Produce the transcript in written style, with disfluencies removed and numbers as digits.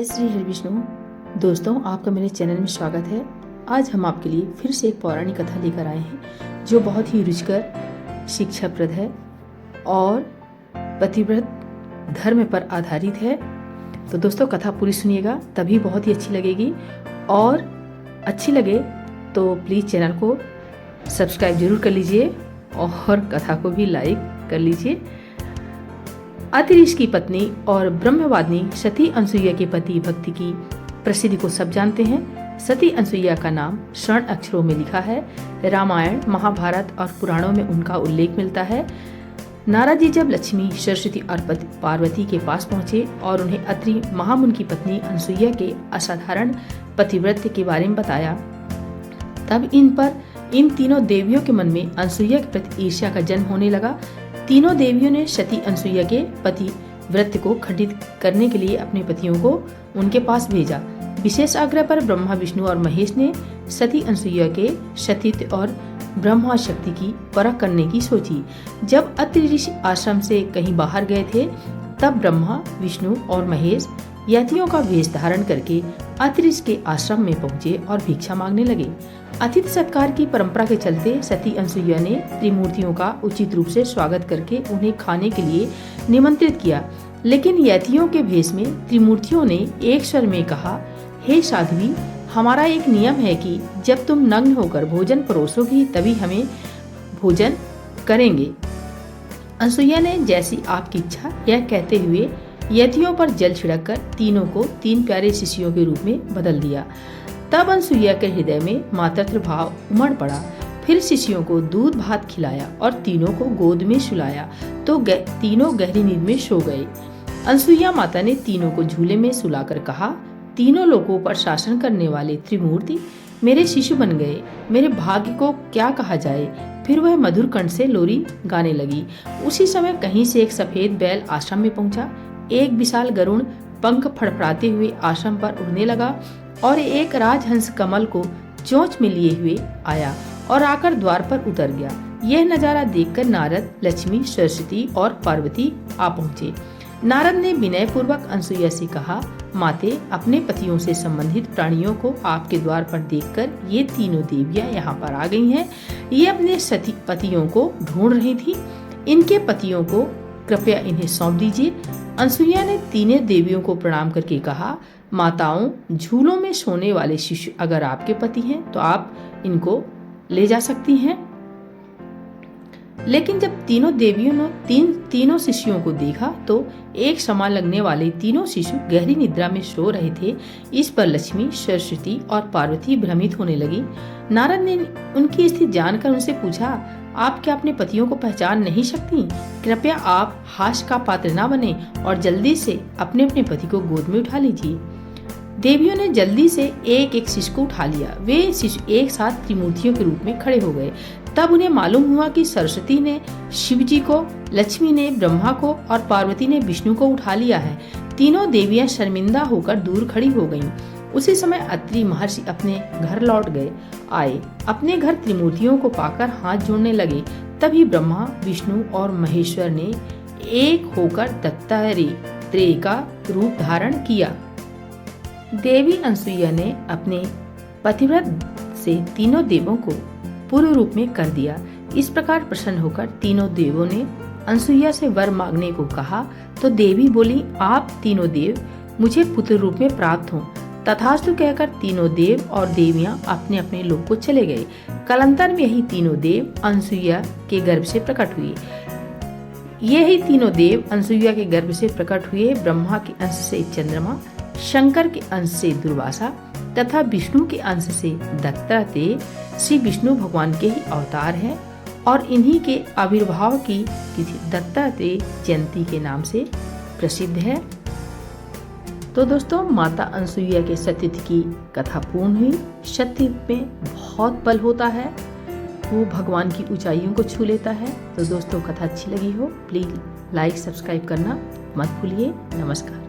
जय श्री हरि विष्णु। दोस्तों, आपका मेरे चैनल में स्वागत है। आज हम आपके लिए फिर से एक पौराणिक कथा लेकर आए हैं जो बहुत ही रुचिकर, शिक्षाप्रद है और पतिव्रत धर्म पर आधारित है। तो दोस्तों, कथा पूरी सुनिएगा, तभी बहुत ही अच्छी लगेगी। और अच्छी लगे तो प्लीज़ चैनल को सब्सक्राइब जरूर कर लीजिए और कथा को भी लाइक कर लीजिए। अत्रि ऋषि की पत्नी और ब्रह्मवादिनी सती अनसुईया के पति भक्ति की प्रसिद्धि को सब जानते हैं। सती अनसुईया का नाम स्वर्ण अक्षरों में लिखा है। रामायण, महाभारत और पुराणों में उनका उल्लेख मिलता है। नारद जी जब लक्ष्मी, सरस्वती और पार्वती के पास पहुंचे और उन्हें अत्रि महामुनि की पत्नी अनसुईया के असाधारण पतिव्रत के बारे में बताया, तब इन तीनों देवियों के मन में अनसुईया के प्रति ईर्ष्या का जन्म होने लगा। तीनों देवियों ने सती अनसुईया के पति व्रत को खंडित करने के लिए अपने पतियों को उनके पास भेजा। विशेष आग्रह पर ब्रह्मा, विष्णु और महेश ने सती अनसुईया के सतीत्व और ब्रह्मा शक्ति की परख करने की सोची। जब अत्रि ऋषि आश्रम से कहीं बाहर गए थे, तब ब्रह्मा, विष्णु और महेश यतियों का वेश धारण करके अत्रि ऋषि के आश्रम में पहुंचे और भिक्षा मांगने लगे। अतिथि सत्कार की परंपरा के चलते सती अनसुईया ने त्रिमूर्तियों का उचित रूप से स्वागत करके उन्हें खाने के लिए निमंत्रित किया। लेकिन यतियों के भेष में त्रिमूर्तियों ने एक स्वर में कहा, हे साध्वी, हमारा एक नियम है कि जब तुम नग्न होकर भोजन परोसोगी तभी हमें भोजन करेंगे। अनसुईया ने जैसी आपकी इच्छा यह कहते हुए यतियों पर जल छिड़ककर तीनों को 3 प्यारे शिष्यों के रूप में बदल दिया। तब अनसुईया के हृदय में मातृत्व भाव उमड़ पड़ा। फिर शिष्यों को दूध भात खिलाया और तीनों को गोद में सुलाया तो तीनों गहरी नींद में सो गए। अनसुईया माता ने तीनों को झूले में सुलाकर कहा, तीनों लोगों पर शासन करने वाले त्रिमूर्ति मेरे शिशु बन गए, मेरे भाग्य को क्या कहा जाए। फिर वह मधुर कंठ से लोरी गाने लगी। उसी समय कहीं से एक सफेद बैल आश्रम में पहुंचा। एक विशाल गरुड़ पंख फड़फड़ाते हुए आश्रम पर उड़ने लगा और एक राजहंस कमल को चोंच में लिए हुए आया और आकर द्वार पर उतर गया। यह नजारा देखकर नारद, लक्ष्मी, सरस्वती और पार्वती आ पहुँचे। नारद ने विनय पूर्वक अनसुईया से कहा, माते, अपने पतियों से संबंधित प्राणियों को आपके द्वार पर देखकर ये तीनों देवियां यहाँ पर आ गई हैं। ये अपने सती पतियों को ढूंढ रही थी। इनके पतियों को कृपया इन्हें सौंप दीजिए। अनसुईया ने तीनों देवियों को प्रणाम करके कहा, माताओं, झूलों में सोने वाले शिशु अगर आपके पति हैं तो आप इनको ले जा सकती हैं। लेकिन जब तीनों देवियों ने तीनों शिष्यों को देखा तो एक समान लगने वाले तीनों शिशु गहरी निद्रा में सो रहे थे। इस पर लक्ष्मी, सरस्वती और पार्वती भ्रमित होने लगी। नारद ने उनकी स्थिति जानकर उनसे पूछा, आप क्या अपने पतियों को पहचान नहीं सकती? कृपया आप हास्य का पात्र न बने और जल्दी से अपने अपने पति को गोद में उठा लीजिए। देवियों ने जल्दी से एक एक शिशु को उठा लिया। वे शिशु एक साथ त्रिमूर्तियों के रूप में खड़े हो गए। तब उन्हें मालूम हुआ कि सरस्वती ने शिव जी को, लक्ष्मी ने ब्रह्मा को और पार्वती ने विष्णु को उठा लिया है। तीनों देवियां शर्मिंदा होकर दूर खड़ी हो गईं। उसी समय अत्रि महर्षि अपने घर लौट आए। अपने घर त्रिमूर्तियों को पाकर हाथ जोड़ने लगे। तभी ब्रह्मा, विष्णु और महेश्वर ने एक होकर दत्तात्रेय का रूप धारण किया। देवी अनसुईया ने अपने पतिव्रत से तीनों देवों को पूर्ण रूप में कर दिया। इस प्रकार प्रसन्न होकर तीनों देवों ने अनसुईया से वर मांगने को कहा तो देवी बोली, आप तीनों देव मुझे पुत्र रूप में प्राप्त हों। तथास्तु कहकर तीनों देव और देवियां अपने अपने लोक को चले गए। कालांतर में यही तीनों देव अनसुईया के गर्भ से प्रकट हुए। यही तीनों देव अनसुईया के गर्भ से प्रकट हुए। ब्रह्मा के अंश से चंद्रमा, शंकर के अंश से दुर्वासा तथा विष्णु के अंश से दत्तात्रेय श्री विष्णु भगवान के ही अवतार हैं और इन्हीं के आविर्भाव की तिथि दत्तात्रेय जयंती के नाम से प्रसिद्ध है। तो दोस्तों, माता अनसुईया के सतीत्व की कथा पूर्ण हुई। सतीत्व में बहुत बल होता है, वो भगवान की ऊंचाइयों को छू लेता है। तो दोस्तों, कथा अच्छी लगी हो प्लीज लाइक, सब्सक्राइब करना मत भूलिए। नमस्कार।